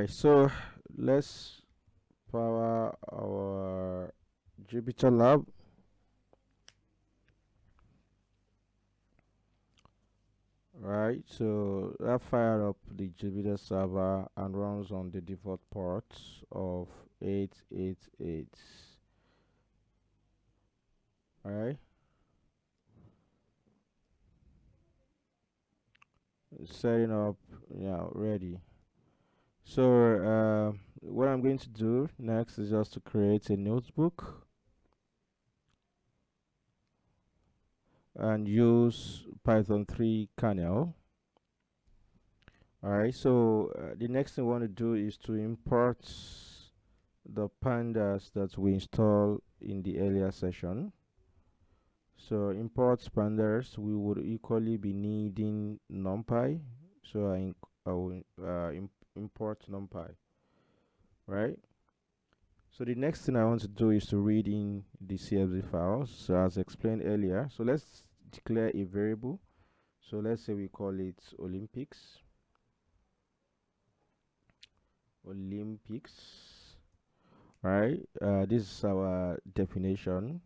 Right, so let's power our Jupyter Lab. Right, so that fired up the Jupyter server and runs on the default port of 888. Alright, setting up, yeah, ready. So what I'm going to do next is just to create a notebook and use Python 3 kernel. Alright, so the next thing I want to do is to import the pandas that we installed in the earlier session. So import pandas, we would equally be needing NumPy. So I will import NumPy, right? So the next thing I want to do is to read in the CSV files. So as explained earlier, so let's declare a variable. So let's say we call it Olympics. Right, this is our definition,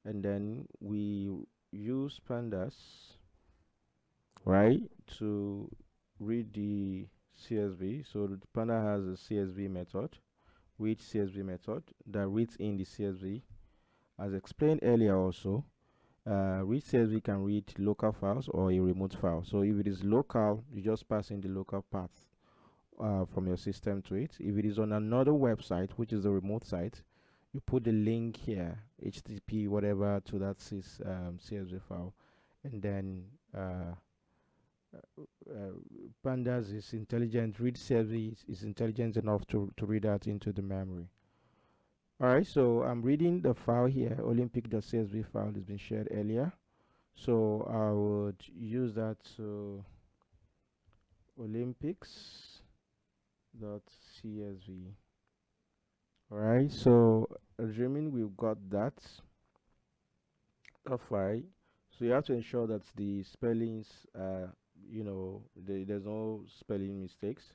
and then we use pandas, right, to read the CSV. So the panda has a CSV method, read CSV method, that reads in the CSV. As explained earlier also, read CSV can read local files or a remote file. So if it is local, you just pass in the local path from your system to it. If it is on another website, which is a remote site, you put the link here, HTTP whatever, to that CSV file, and then pandas is intelligent, read CSV is intelligent enough to read that into the memory. Alright, so I'm reading the file here, olympic.csv file has been shared earlier. So I would use that to olympics.csv. Alright, so assuming we've got that file, so you have to ensure that the spellings, there's no spelling mistakes,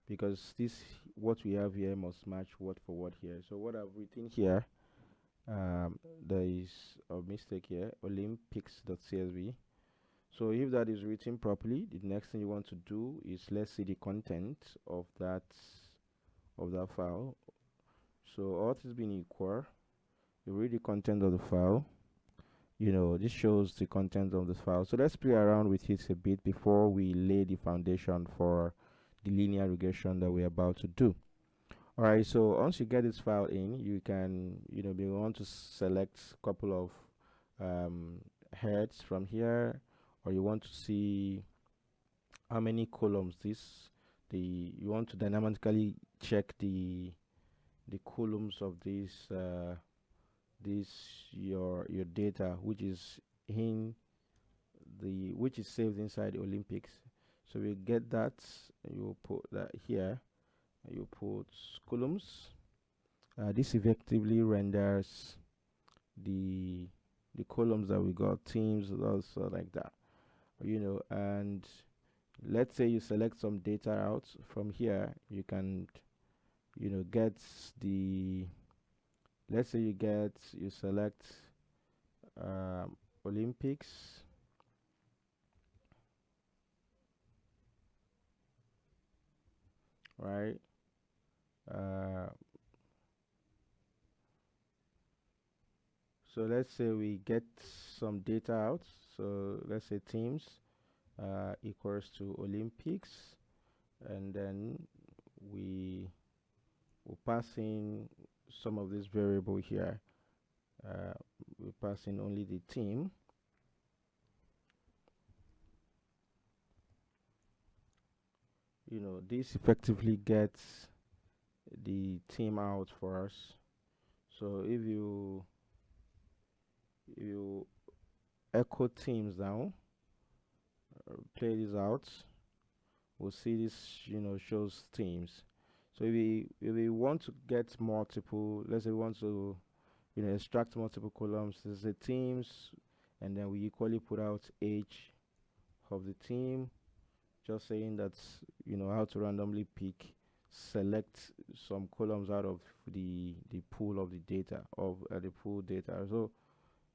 because this what we have here must match word for word here. So what I've written here, there is a mistake here, olympics.csv. So if that is written properly, the next thing you want to do is, let's see the content of that file. So all is being equal, you read the content of the file. This shows the content of the file. So let's play around with it a bit before we lay the foundation for the linear regression that we're about to do. All right, so once you get this file in, you can, we want to select a couple of heads from here, or you want to see how many columns you want to dynamically check the columns of your data, which is saved inside the Olympics. So we get that, you put that here, you put columns. This effectively renders the columns that we got, teams also, like that, and let's say you select some data out from here. You can get the, let's say you select Olympics, right? So let's say we get some data out. So let's say teams equals to Olympics, and then we will pass in some of this variable here. We pass in only the team. This effectively gets the team out for us. So if you echo teams down, play this out, we'll see this shows teams. So if we want to get multiple, let's say we want to extract multiple columns, there's the teams, and then we equally put out age of the team, just saying that's how to randomly pick select some columns out of the pool of the data of the pool data. So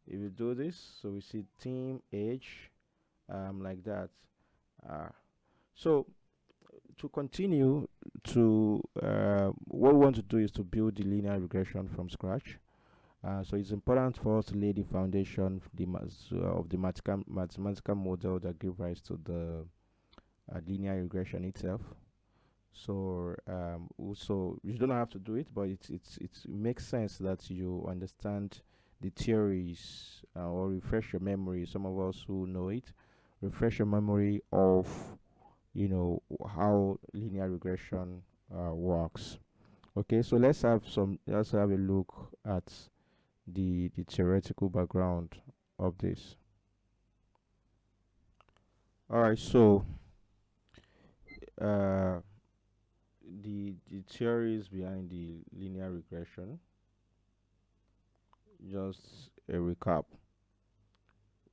if you do this, so we see team age, like that. Uh, so to continue to what we want to do is to build the linear regression from scratch. So it's important for us to lay the foundation of the mathematical model that give rise to the linear regression itself. So also you don't have to do it, but it makes sense that you understand the theories, or refresh your memory. Some of us who know it, refresh your memory of how linear regression works. Okay, so let's have a look at the theoretical background of this. All right, so uh, the theories behind the linear regression. Just a recap.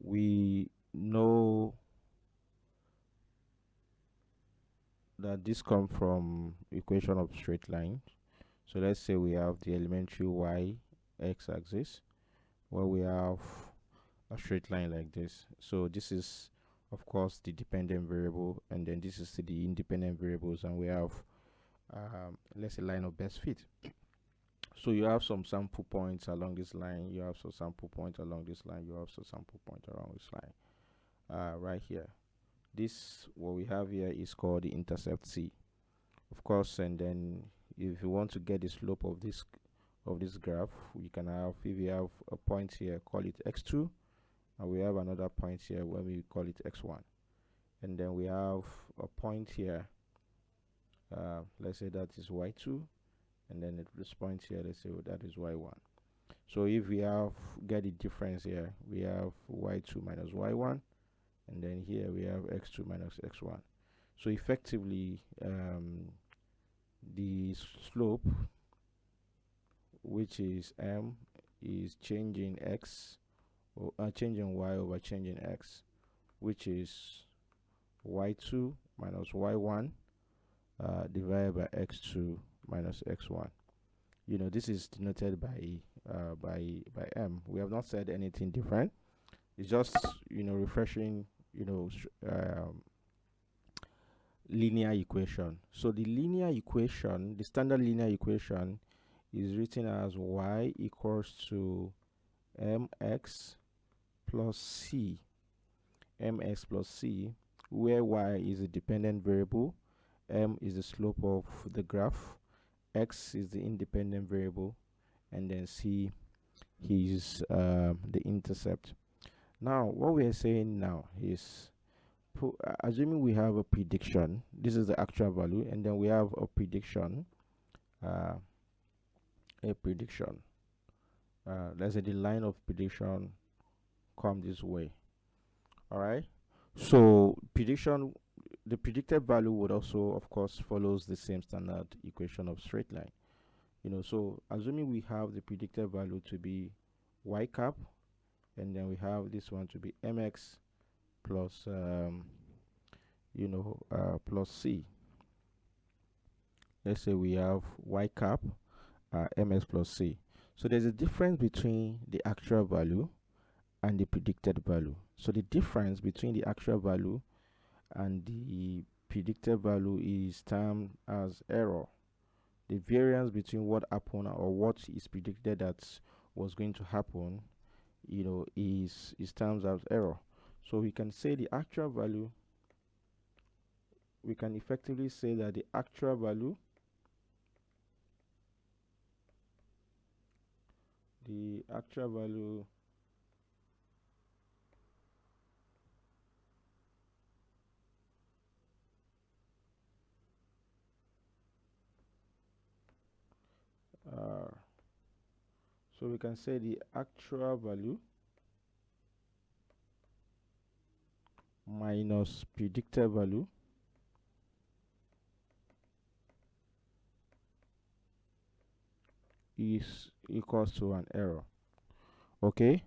We know that this comes from equation of straight line. So let's say we have the elementary y x-axis, where we have a straight line like this. So this is, of course, the dependent variable, and then this is the independent variables, and we have let's say line of best fit. So you have some sample points along this line, you have some sample point along this line, you have some sample point along this line, right here. This, what we have here, is called the intercept C, of course. And then if you want to get the slope of this graph, you can have, if you have a point here, call it x2, and we have another point here where we call it x1, and then we have a point here, let's say that is y2, and then this point here, let's say that is y1. So if we have, get the difference here, we have y2 minus y1, and then here we have x2 minus x1. So effectively, the slope, which is m, is changing x, or changing y over changing x, which is y2 minus y1 divided by x2 minus x1. This is denoted by m. We have not said anything different. It's just refreshing linear equation. So the linear equation, the standard linear equation, is written as y equals to mx plus c, mx plus c, where y is a dependent variable, m is the slope of the graph, x is the independent variable, and then c is the intercept. Now what we are saying now is, assuming we have a prediction, this is the actual value, and then we have a prediction, let's say the line of prediction come this way. All right, so the predicted value would also, of course, follows the same standard equation of straight line. So assuming we have the predicted value to be y cap, and then we have this one to be mx plus plus c. Let's say we have y cap mx plus c. So there's a difference between the actual value and the predicted value. So the difference between the actual value and the predicted value is termed as error. The variance between what happened or what is predicted that was going to happen, is termed as error. So we can say the actual value, we can effectively say that the actual value, so we can say the actual value minus predicted value is equals to an error. Okay,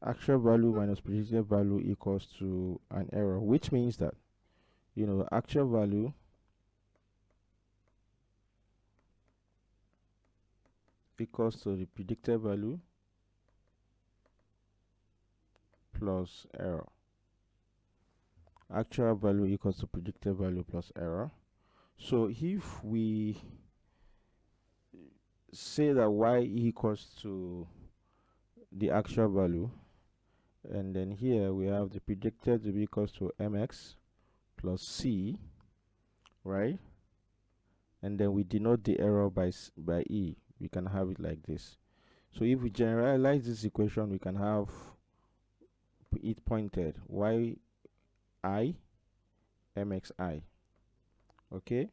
actual value minus predicted value equals to an error, which means that actual value equals to the predicted value plus error. Actual value equals to predicted value plus error. So if we say that y equals to the actual value, and then here we have the predicted to be equals to mx plus c, right? And then we denote the error by e. We can have it like this. So if we generalize this equation, we can have it pointed y I mxi, okay,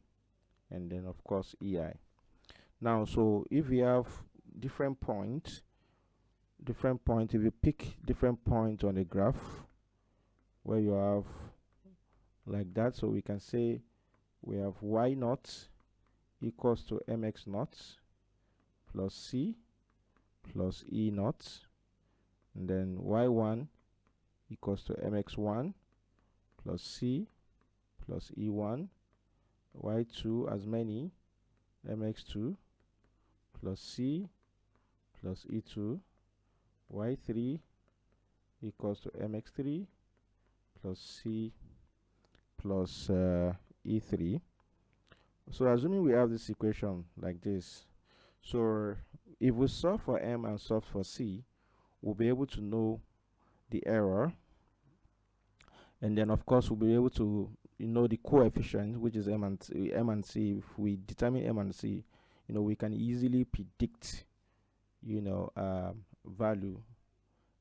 and then of course ei. Now, so if we have different points, if you pick different points on the graph where you have like that, so we can say we have y naught equals to mx naught plus c plus e naught, and then y1 equals to mx1 plus c plus e1, y2 as many mx2 plus c plus e2, y3 equals to mx3 plus c plus e3. So assuming we have this equation like this, so if we solve for m and solve for c, we'll be able to know the error, and then of course we'll be able to know the coefficient, which is m and c. If we determine m and c, we can easily predict value,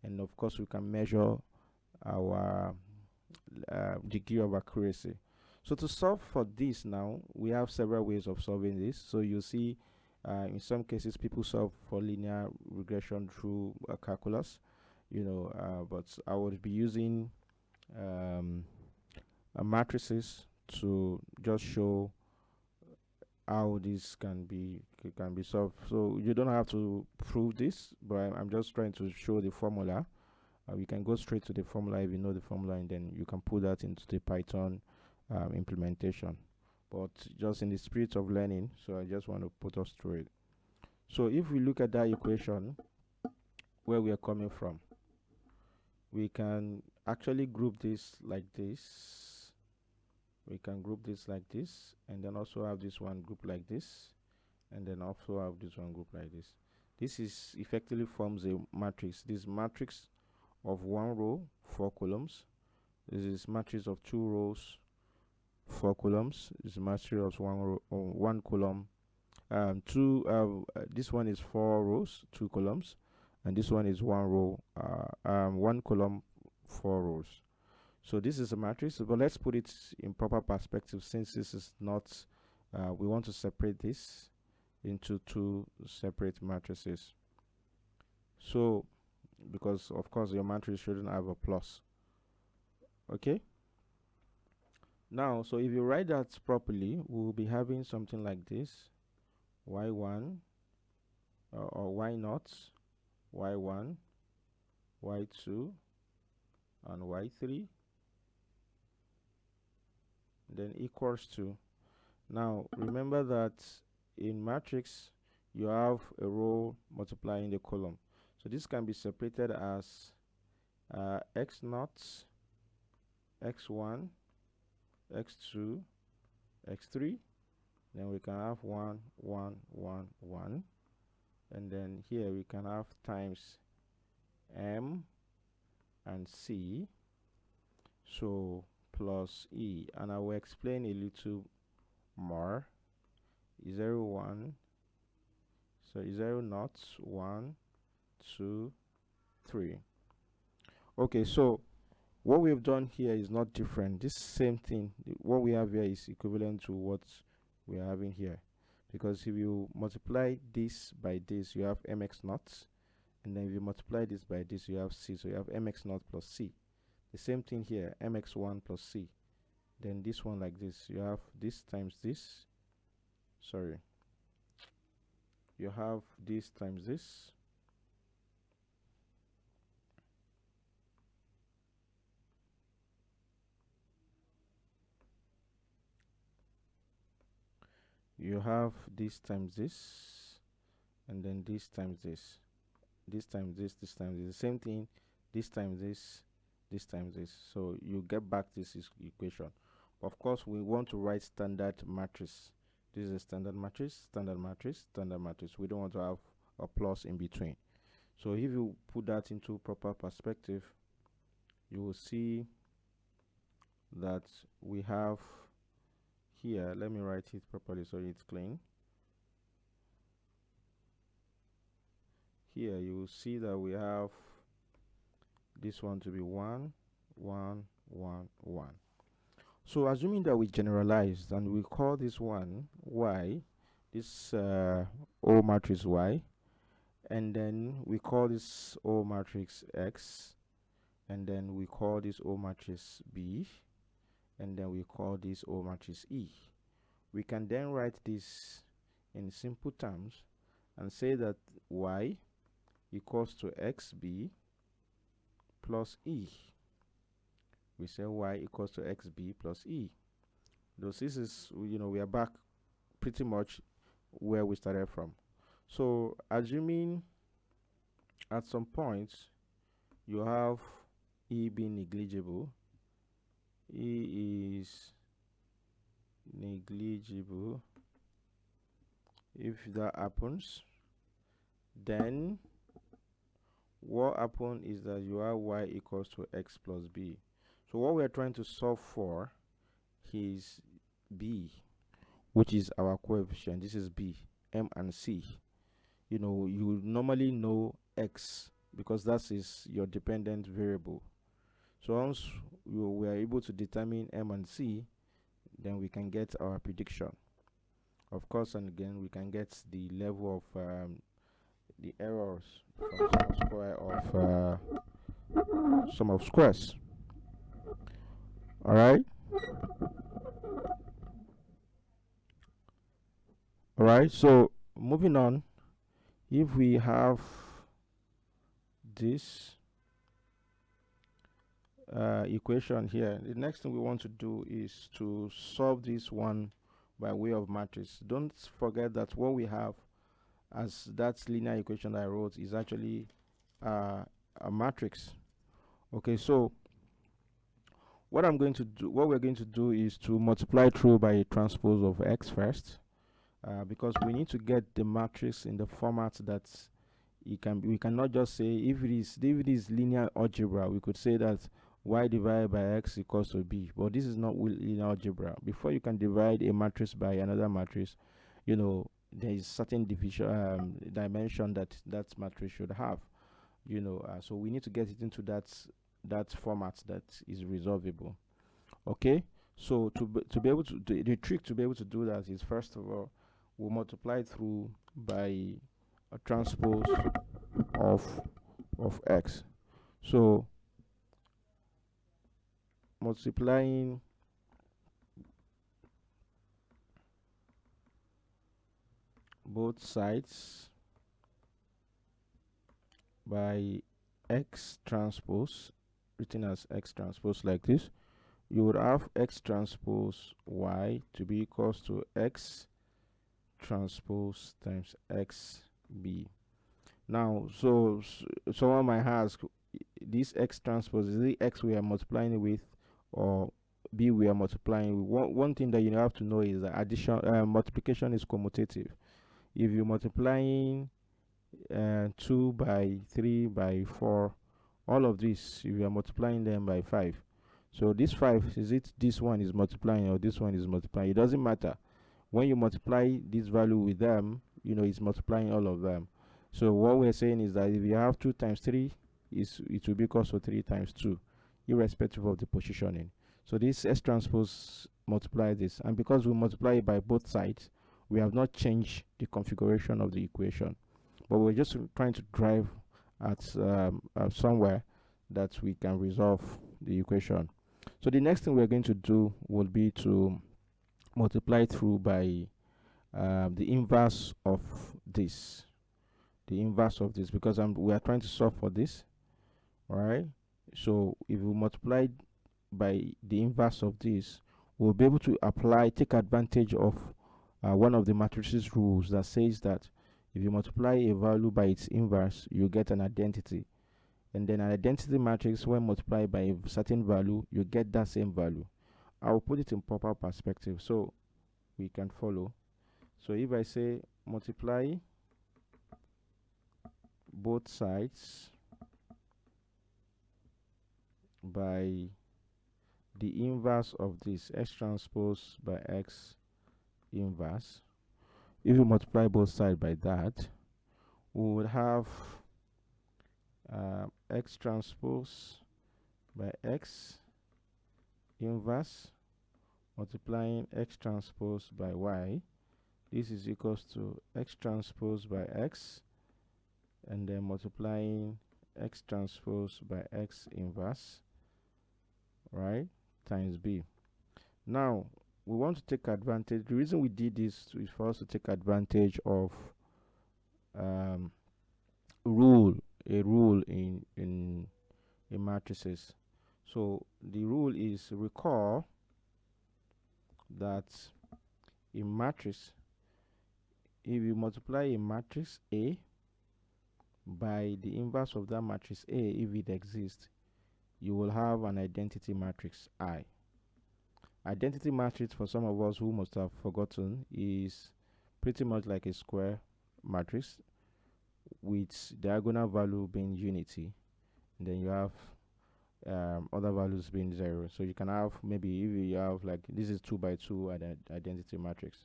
and of course we can measure our degree of accuracy. So to solve for this now, we have several ways of solving this. So you see in some cases people solve for linear regression through calculus, but I would be using matrices to just show how this can be solved. So you don't have to prove this, but I'm just trying to show the formula. We can go straight to the formula if you know the formula, and then you can put that into the Python implementation. But just in the spirit of learning, so I just want to put us through it. So if we look at that equation, where we are coming from, we can actually group this like this. We can group this like this, and then also have this one group like this, and then also have this one group like this. This is effectively forms a matrix. This matrix of 1 row 4 columns. This is matrix of 2 rows 4 columns. This is matrix of 1 row 1 column. This one is 4 rows 2 columns, and this one is 1 row 1 column 4 rows. So this is a matrix, but let's put it in proper perspective, since this is not we want to separate this into 2 separate matrices. So because of course your matrix shouldn't have a plus. Okay, now so if you write that properly, we'll be having something like this: y1 or y0, y1, y2, and y3, then equals to. Now remember that in matrix you have a row multiplying the column, so this can be separated as x0, x1, x2, x3. Then we can have 1 1 1 1, and then here we can have times m and c, so plus e, and I will explain a little more. 0 1, so 0 0 1 2 3. Okay, so what we've done here is not different. This same thing, what we have here, is equivalent to what we are having here, because if you multiply this by this, you have mx naught, and then if you multiply this by this, you have c, so you have mx naught plus c. The same thing here, mx1 plus c. Then this one like this, you have this times this, sorry, you have this times this, you have this times this, and then this times this, this times this, this times this, the same thing, this times this times this. So you get back this equation. Of course, we want to write standard matrix. This is a standard matrix, standard matrix, standard matrix. We don't want to have a plus in between. So if you put that into proper perspective, you will see that we have here, let me write it properly so it's clean. Here you will see that we have this one to be 1 1 1 1. So assuming that we generalized and we call this one y, this O matrix y, and then we call this O matrix x, and then we call this O matrix b, and then we call this O matrix e. We can then write this in simple terms and say that y equals to xb plus e. We say y equals to xb plus e. Those this is, we are back pretty much where we started from. So assuming at some point you have e being negligible, e is negligible. If that happens, then what happens is that you have y equals to x plus b. So what we are trying to solve for is b, which is our coefficient. This is b, m and c. You normally know x because that is your dependent variable. So once we are able to determine m and c, then we can get our prediction. Of course, and again, we can get the level of the errors from sum of square of sum of squares. All right. All right. So moving on, if we have this equation here, the next thing we want to do is to solve this one by way of matrix. Don't forget that what we have as that linear equation that I wrote is actually a matrix. Okay, so what we're going to do is to multiply through by a transpose of x first, because we need to get the matrix in the format that we cannot just say if it is linear algebra, we could say that y divided by x equals to b, but this is not linear algebra. Before you can divide a matrix by another matrix, there is certain dimension that matrix should have, so we need to get it into that format that is resolvable. Okay, so to be able to the trick to be able to do that is, first of all, we'll multiply through by a transpose of x. So multiplying both sides by x transpose, written as x transpose like this, you would have x transpose y to be equals to x transpose times xb. Now, so someone might ask, this x transpose, is the x we are multiplying with or b we are multiplying with? One thing that you have to know is that multiplication is commutative. If you're multiplying 2 by 3 by 4, all of this, if you are multiplying them by 5, so this 5, is it this one is multiplying or this one is multiplying? It doesn't matter. When you multiply this value with them, it's multiplying all of them. So what we're saying is that if you have 2 times 3, it will be equal to 3 times 2, irrespective of the positioning. So this S transpose multiply this, and because we multiply it by both sides, we have not changed the configuration of the equation, but we're just trying to drive at somewhere that we can resolve the equation. So the next thing we're going to do will be to multiply through by the inverse of this. The inverse of this, because we are trying to solve for this. All right. So if we multiply by the inverse of this, we'll be able to take advantage of one of the matrices rules that says that If you multiply a value by its inverse, you get an identity. And then an identity matrix, when multiplied by a certain value, you get that same value. I will put it in proper perspective so we can follow. So if I say multiply both sides by the inverse of this, x transpose by x inverse, if you multiply both sides by that, we would have x transpose by x inverse multiplying x transpose by y. This is equals to x transpose by x, and then multiplying x transpose by x inverse, right, times b. Now we want to take advantage. The reason we did this is for us to take advantage of a rule in matrices. So the rule is, recall that in matrix, if you multiply a matrix A by the inverse of that matrix A, if it exists, you will have an identity matrix I. Identity matrix, for some of us who must have forgotten, is pretty much like a square matrix with diagonal value being unity, and then you have other values being 0. So you can have, maybe if you have, like, this is 2 by 2 identity matrix.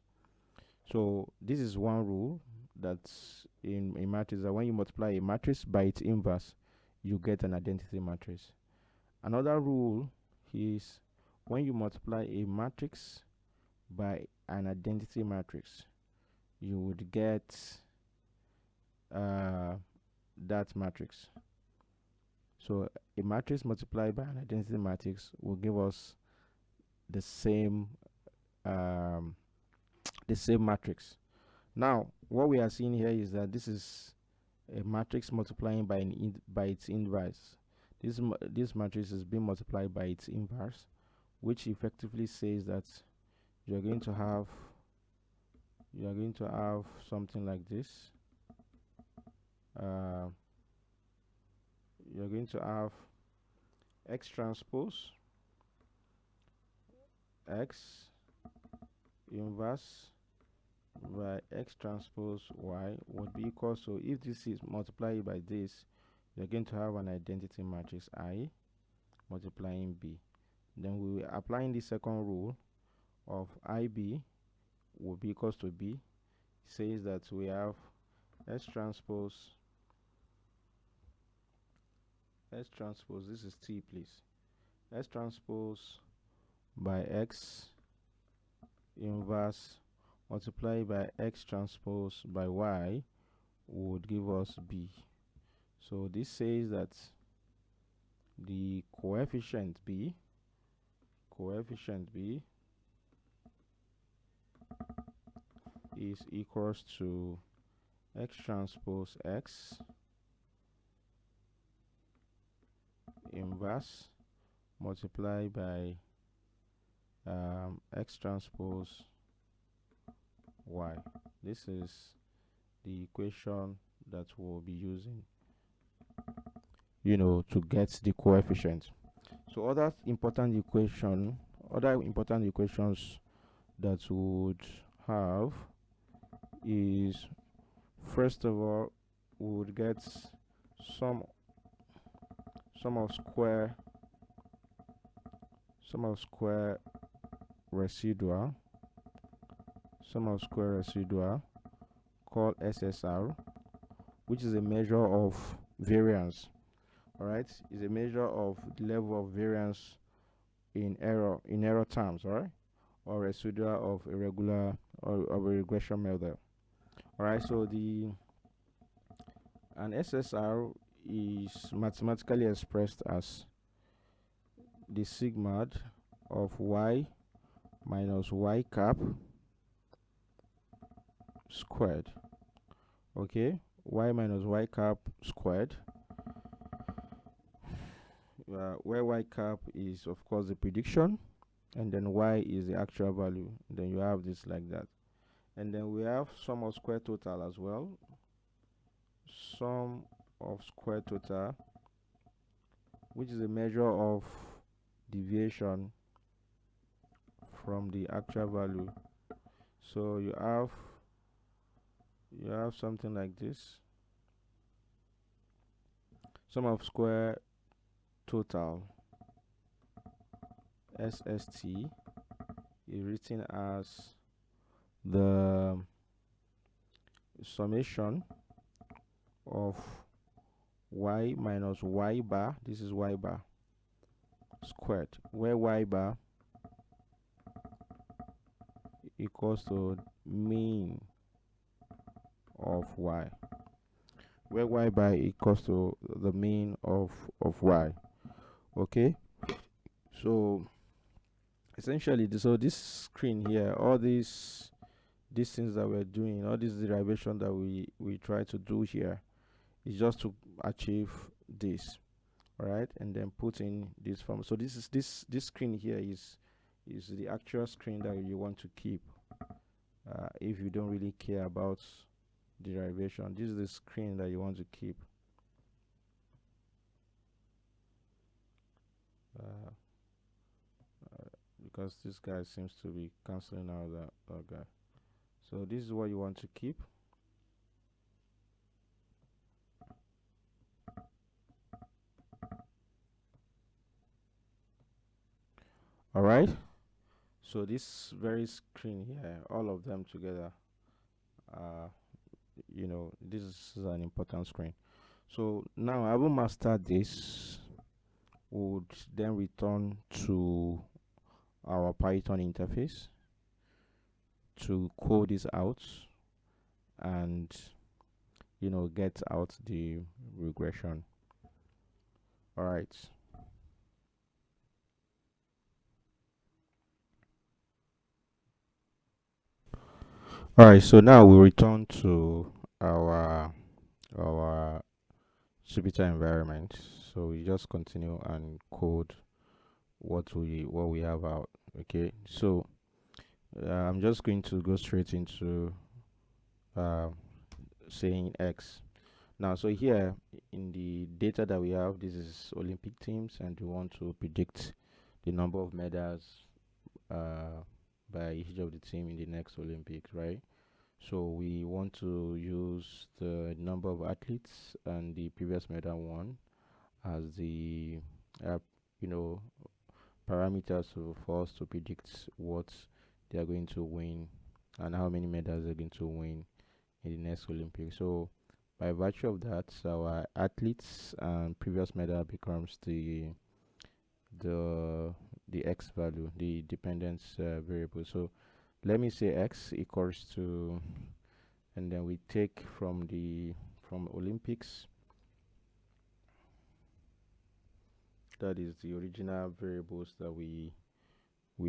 So this is one rule that's in a matrix, that when you multiply a matrix by its inverse, you get an identity matrix. Another rule is, when you multiply a matrix by an identity matrix, you would get that matrix. So a matrix multiplied by an identity matrix will give us the same matrix. Now what we are seeing here is that this is a matrix multiplying by its inverse. This matrix is being multiplied by its inverse, which effectively says that you're going to have something like this. You're going to have x transpose x inverse by x transpose y would be equal to, if this is multiplied by this, you're going to have an identity matrix I multiplying b. Then we are applying the second rule of IB will be equals to b. It says that we have S transpose, this is T, please. S transpose by X inverse multiplied by X transpose by Y would give us B. So this says that the coefficient B is equals to X transpose X inverse multiplied by X transpose Y. This is the equation that we'll be using, to get the coefficient. So other important equations that we would have is, first of all, we would get sum of square residual called SSR, which is a measure of variance. All right, is a measure of the level of variance in error terms, all right, or residual of a regular or of a regression model. All right, so an SSR is mathematically expressed as the sigma of y minus y cap squared. Okay, y minus y cap squared, where y cap is, of course, the prediction, and then y is the actual value. Then you have this like that. And then we have sum of square total as well. sum of square total, which is a measure of deviation from the actual value. So you have something like this. Sum of square total, SST, is written as the summation of y minus y bar, this is y bar squared, where y bar equals to mean of y, where y bar equals to the mean of y. Okay, so essentially so this screen here, all these things that we're doing, all this derivation that we try to do here, is just to achieve this. All right, and then put in this form. So this screen here is the actual screen that you want to keep. If you don't really care about derivation, this is the screen that you want to keep. Because this guy seems to be canceling out that guy. So this is what you want to keep. All right, so this very screen here, all of them together, this is an important screen. So now I will master this, would then return to our Python interface to code this out and get out the regression. All right, so now we return to our Jupyter environment. So we just continue and code what we have out. Okay, so I'm just going to go straight into saying X. Now, so here in the data that we have, this is Olympic teams, and we want to predict the number of medals by each of the team in the next Olympics, right? So we want to use the number of athletes and the previous medal won as the parameters for us to predict what they are going to win and how many medals they're going to win in the next Olympics. So by virtue of that, our athletes and previous medal becomes the x value, the dependence variable. So let me say x equals to, and then we take from Olympics, that is the original variables that we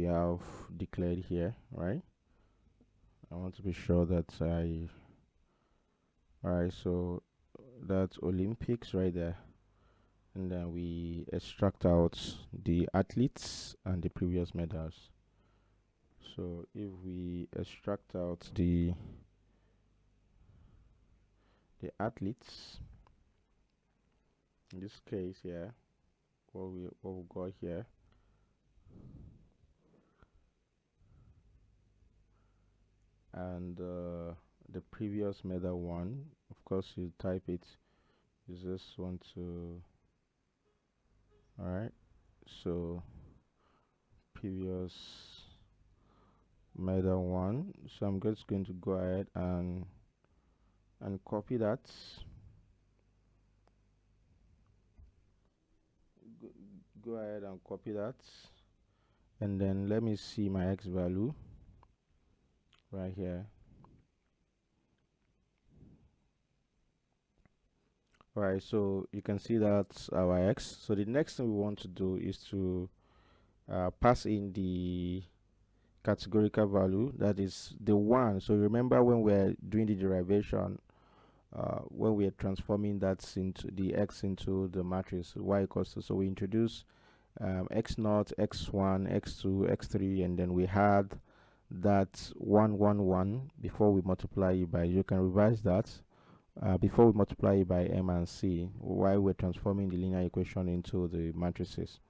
have declared here, right? I want to be sure that alright, so that's Olympics right there, and then we extract out the athletes and the previous medals. So if we extract out the athletes, in this case here, what we got here, and the previous medal one, of course you type it, you just want to, all right, so previous medal one. So I'm just going to go ahead and copy that, go ahead and copy that, and then let me see my x value right here. All right, so you can see that's our x. So the next thing we want to do is to pass in the categorical value, that is the one. So remember when we're doing the derivation, when we are transforming that into the x into the matrix y equals to, so we introduce x0, x1, x2, x3, and then we had that 1 1 1 before we multiply it by, you can revise that, before we multiply it by m and c, while we're transforming the linear equation into the matrices.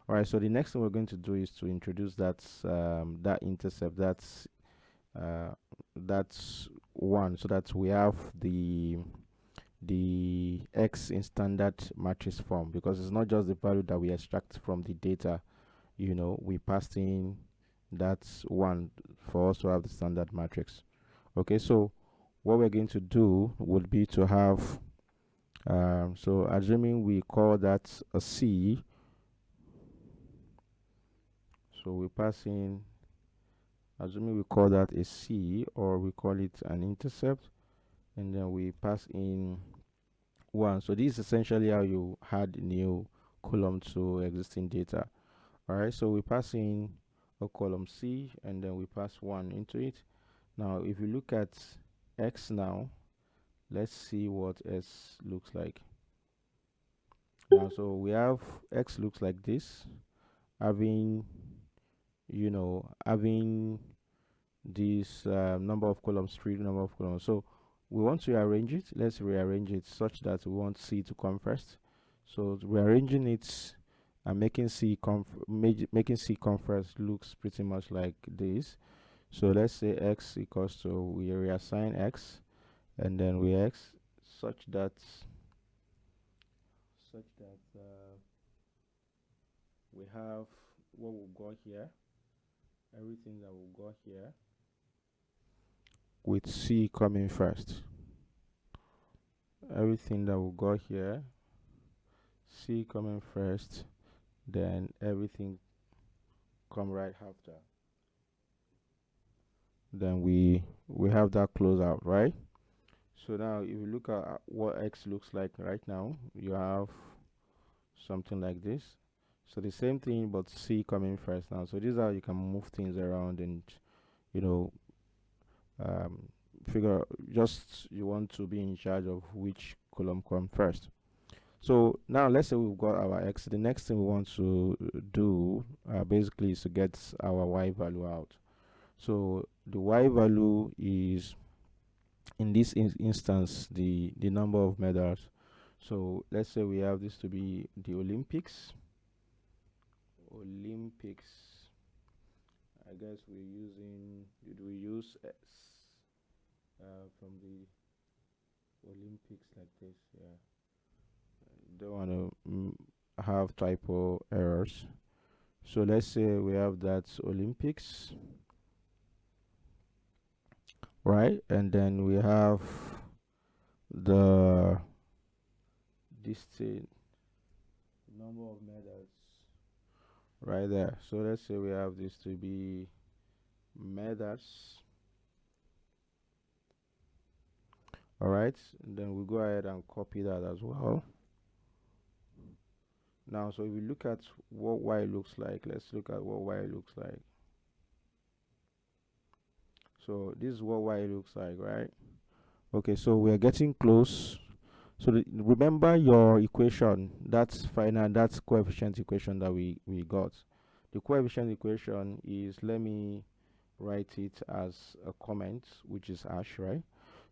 All right, so the next thing we're going to do is to introduce that intercept. Uh, that's 1, so that we have the x in standard matrix form, because it's not just the value that we extract from the data. We passed in that's 1 for us to have the standard matrix. Okay, so what we're going to do would be to have so assuming we call that a c, so we pass in, assuming we call that a c, or we call it an intercept, and then we pass in 1. So this is essentially how you add new column to existing data. All right, so we pass in a column c, and then we pass 1 into it. Now if you look at x now, let's see what s looks like. Now, so we have x looks like this, having having this number of columns, 3 number of columns. So we want to rearrange it. Let's rearrange it such that we want c to come first. So rearranging it and making making c come first looks pretty much like this. So let's say x equals to, we reassign x, and then we x such that we have what we've got here, everything that we've got here, with c coming first. Everything that we've got here, c coming first, then everything come right after. Then we have that closeout, right? So now if you look at what x looks like right now, you have something like this. So the same thing, but c coming first now. So this is how you can move things around, and you know figure, just you want to be in charge of which column come first. So now let's say we've got our x. The next thing we want to do basically is to get our y value out. So the y value is, in this instance, the number of medals. So let's say we have this to be the Olympics. I guess did we use s from the Olympics like this? Yeah. Don't want to have typo errors. So let's say we have that Olympics, right? And then we have the this thing, number of medals right there. So let's say we have this to be medals. All right, and then we go ahead and copy that as well. Now, so if we look at what y looks like, let's look at what y looks like. So this is what y looks like, right? Okay, so we are getting close. So remember your equation, that's final, that's coefficient equation that we got. The coefficient equation is, let me write it as a comment, which is hash, right?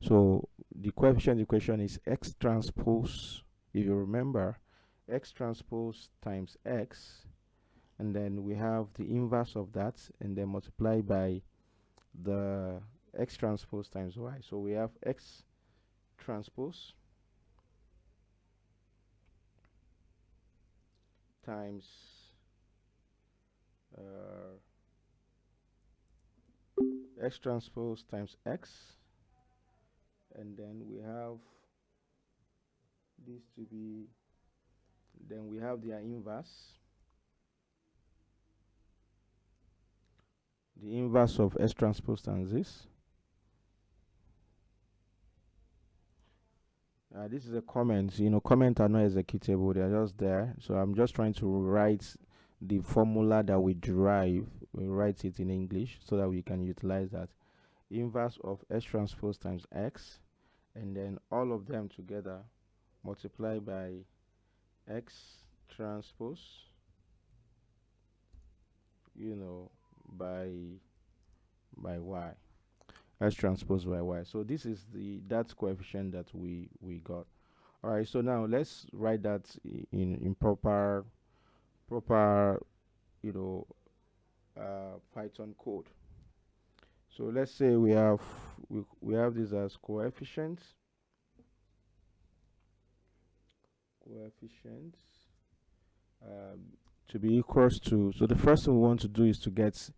So the coefficient equation is x transpose, if you remember, x transpose times x, and then we have the inverse of that, and then multiply by the x transpose times y. So we have x transpose times x transpose times x, and then we have this to be, then we have their inverse, the inverse of x transpose times this. This is a comment. Comment are not executable, they are just there. So I'm just trying to write the formula that we derive, we write it in English so that we can utilize that. Inverse of x transpose times x, and then all of them together multiply by x transpose, by y. X transpose by Y. So this is the that coefficient that we got. All right. So now let's write that in proper you know Python code. So let's say we have this as coefficients um, to be equals to. So the first thing we want to do is to get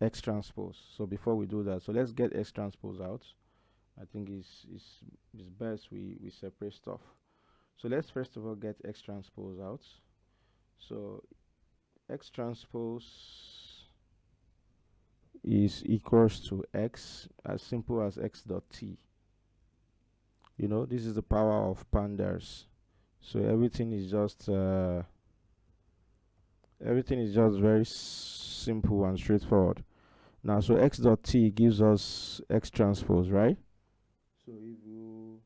X transpose. So before we do that, so let's get X transpose out. I think it's best we separate stuff. So let's first of all get X transpose out. So X transpose is equals to X, as simple as X dot T. This is the power of pandas. So everything is just very simple and straightforward. Now, so X dot T gives us X transpose, right? So if you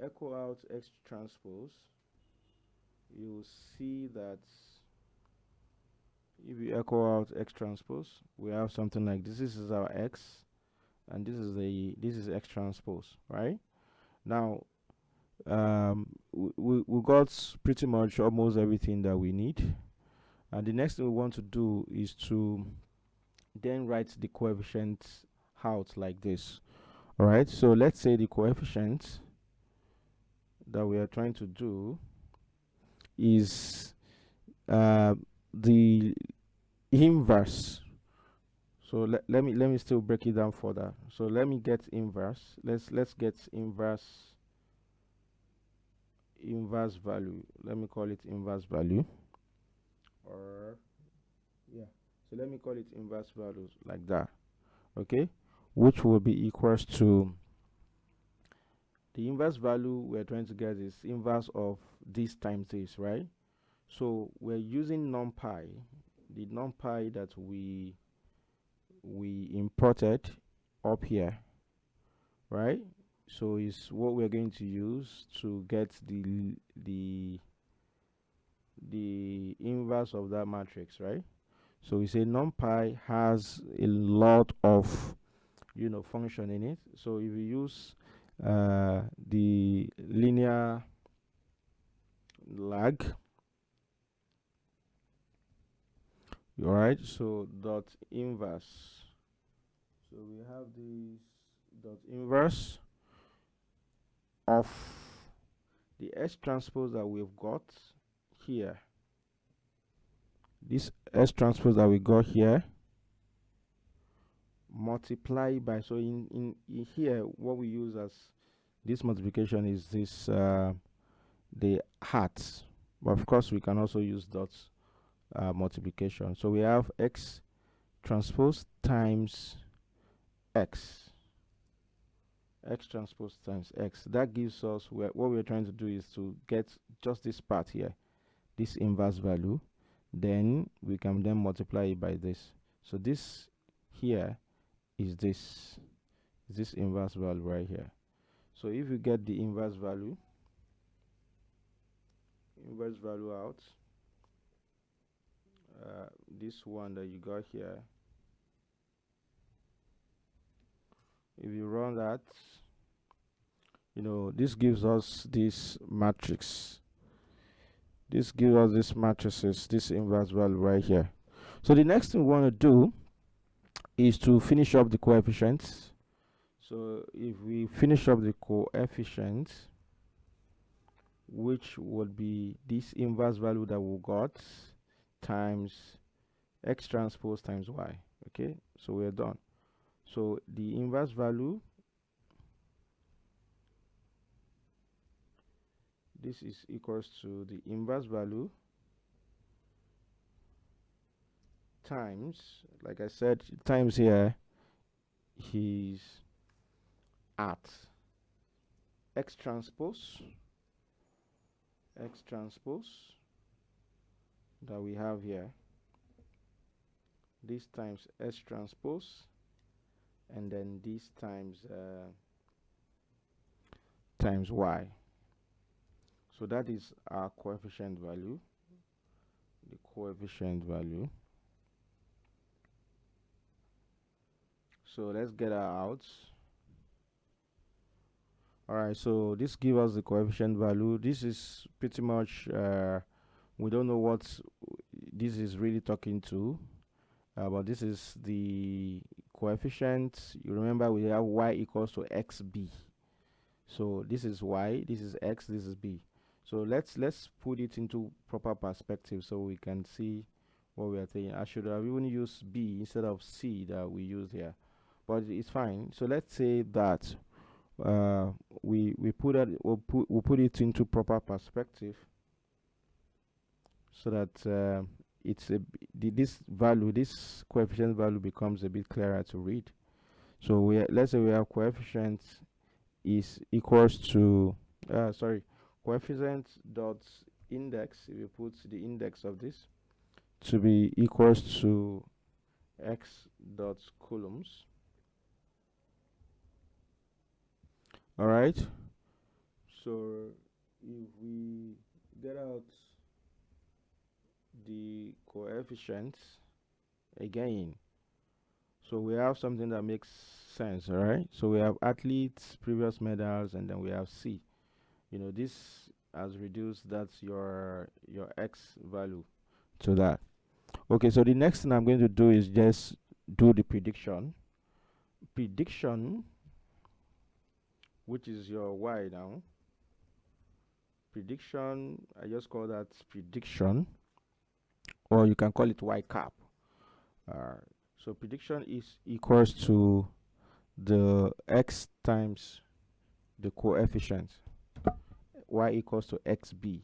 echo out X transpose, you'll see that if you echo out X transpose, we have something like this. This is our X, and this is X transpose, right? Now, we got pretty much almost everything that we need, and the next thing we want to do is to then write the coefficients out like this. All right, so let's say the coefficient that we are trying to do is the inverse. So let me still break it down further. So let me get inverse. Let's get inverse value. Let me call it inverse value. Or yeah. So let me call it inverse values like that. Okay? Which will be equals to the inverse value we're trying to get is inverse of this times this, right? So we're using numpy, the numpy that we imported up here, right? So is what we're going to use to get the inverse of that matrix, right? So we say numpy has a lot of function in it. So if you use the linear lag, all right, so dot inverse. So we have this dot inverse of the S transpose that we've got here. This S transpose that we got here multiply by, so in here what we use as this multiplication is this the hat, but of course we can also use dots multiplication. So we have X transpose times X transpose times X. That gives us what we're trying to do is to get just this part here, this inverse value. Then we can then multiply it by this. So this here is this inverse value right here. So if you get the inverse value out, this one that you got here, if you run that, this gives us this matrix. This gives us this matrices, this inverse value right here. So the next thing we want to do is to finish up the coefficients. So if we finish up the coefficients, which would be this inverse value that we got times X transpose times Y. Okay, so we're done. So the inverse value, this is equals to the inverse value times, like I said, times here is at X transpose that we have here, this times S transpose, and then this times Y. So that is our coefficient value, So let's get that out. All right, so this gives us the coefficient value. This is pretty much we don't know what this is really talking to, but this is the coefficient. You remember we have y equals to xb. So this is y, this is x, this is b. So let's put it into proper perspective so we can see what we are saying. I should have even used b instead of c that we use here, but it's fine. So let's say that we put that we'll put it into proper perspective so that it's this value, this coefficient value becomes a bit clearer to read. So let's say we have coefficient is equals to coefficient dot index. If you put the index of this to be equals to x dot coulombs. All right, so if we get out the coefficients again, so we have something that makes sense. All right, so we have athletes, previous medals, and then we have C. You know, this has reduced, that's your x value to that. Okay, so the next thing I'm going to do is just do the prediction, which is your y now. Prediction, I just call that prediction, or you can call it y cap. So prediction is equals to the x times the coefficient, y equals to xb.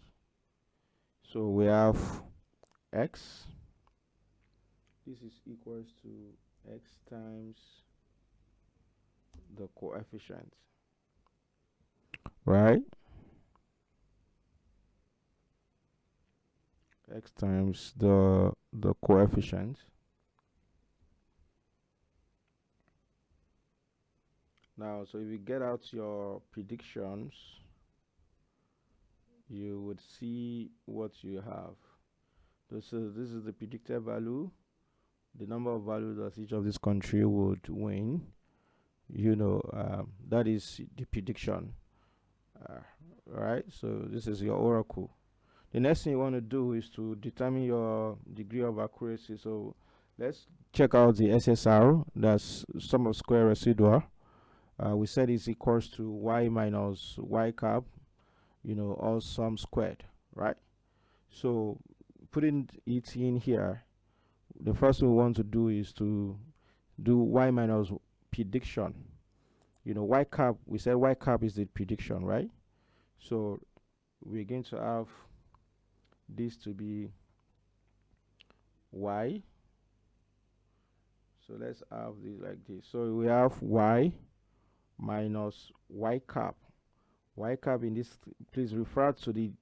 So we have x, this is equals to x times the coefficient, right? X times the coefficient. Now, so if you get out your predictions, you would see what you have. This is the predicted value, the number of values that each of this country would win. You know, that is the prediction. Right, so this is your oracle. The next thing you want to do is to determine your degree of accuracy. So let's check out the SSR, that's sum of square residual. We said it's equals to y minus y cap, you know, all sum squared, right? So putting it in here, the first thing we want to do is to do y minus prediction. You know, y cap, we said y cap is the prediction, right? So we're going to have this to be y. So let's have this like this. So we have y minus y cap. Y cap in this, please refer to the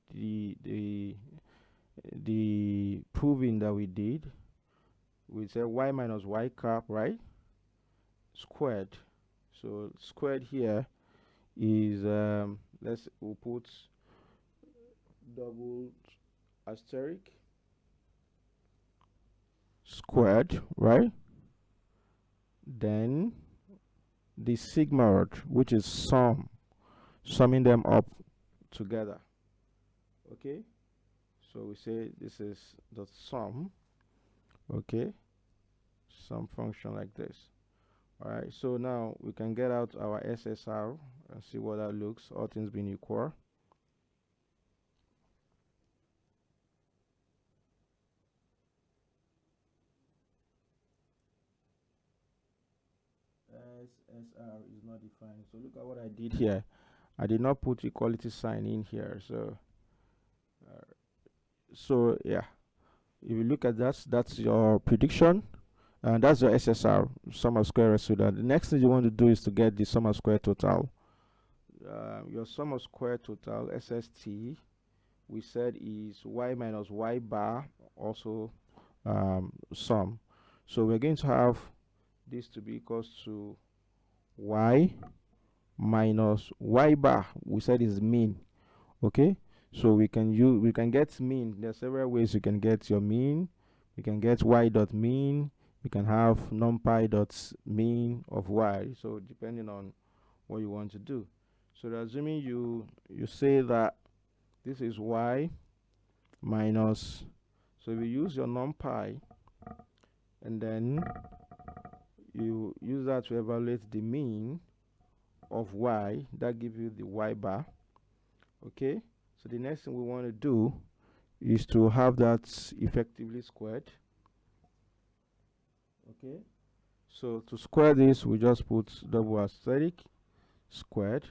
proving that we did. We said y minus y cap, right? Squared. So squared here is we'll put double asterisk squared, right? Then the sigma, which is summing them up together. Okay, so we say this is the sum. Okay, some function like this. All right, so now we can get out our SSR and see what that looks, all things being equal. SSR is not defined. So look at what I did here. I did not put equality sign in here. So yeah, if you look at that, that's your prediction, and that's your SSR, sum of square residual. The next thing you want to do is to get the sum of square total. Your sum of square total, SST, we said is y minus y bar, also sum. So we're going to have this to be equals to y minus y bar, we said is mean. Okay, so we can get mean. There are several ways you can get your mean. You can get y dot mean, we can have numpy dot mean of y. So depending on what you want to do. So assuming you say that this is y minus, so if you use your numpy and then you use that to evaluate the mean of y, that gives you the y bar. Okay, so the next thing we want to do is to have that effectively squared. Okay, so to square this, we just put double asterisk squared,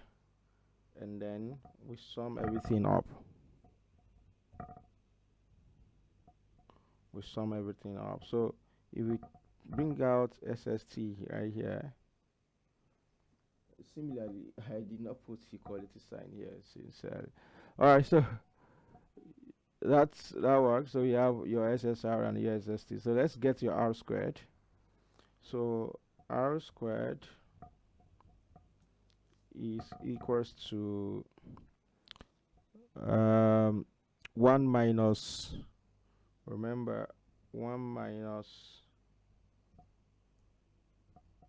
and then we sum everything up. So if we bring out SST right here, similarly, I did not put equality sign here sincerely. All right, so that works. So you have your SSR and your SST. So let's get your R squared. So R squared is equals to 1 minus, remember, 1 minus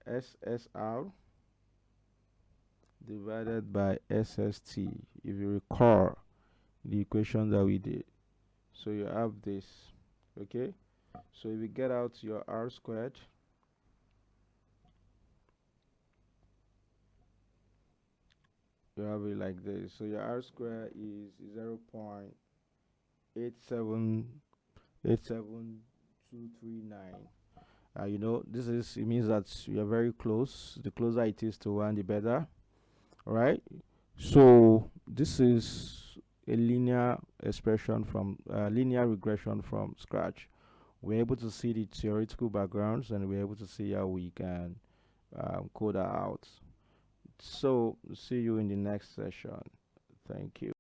SSR divided by SST. If you recall the equation that we did, so you have this. Okay, so if you get out your R squared, you have it like this. So your R squared is 0.87239. You know, it means that you are very close. The closer it is to 1, the better. All right, so this is a linear expression from linear regression from scratch. We're able to see the theoretical backgrounds, and we're able to see how we can code that out. So see you in the next session. Thank you.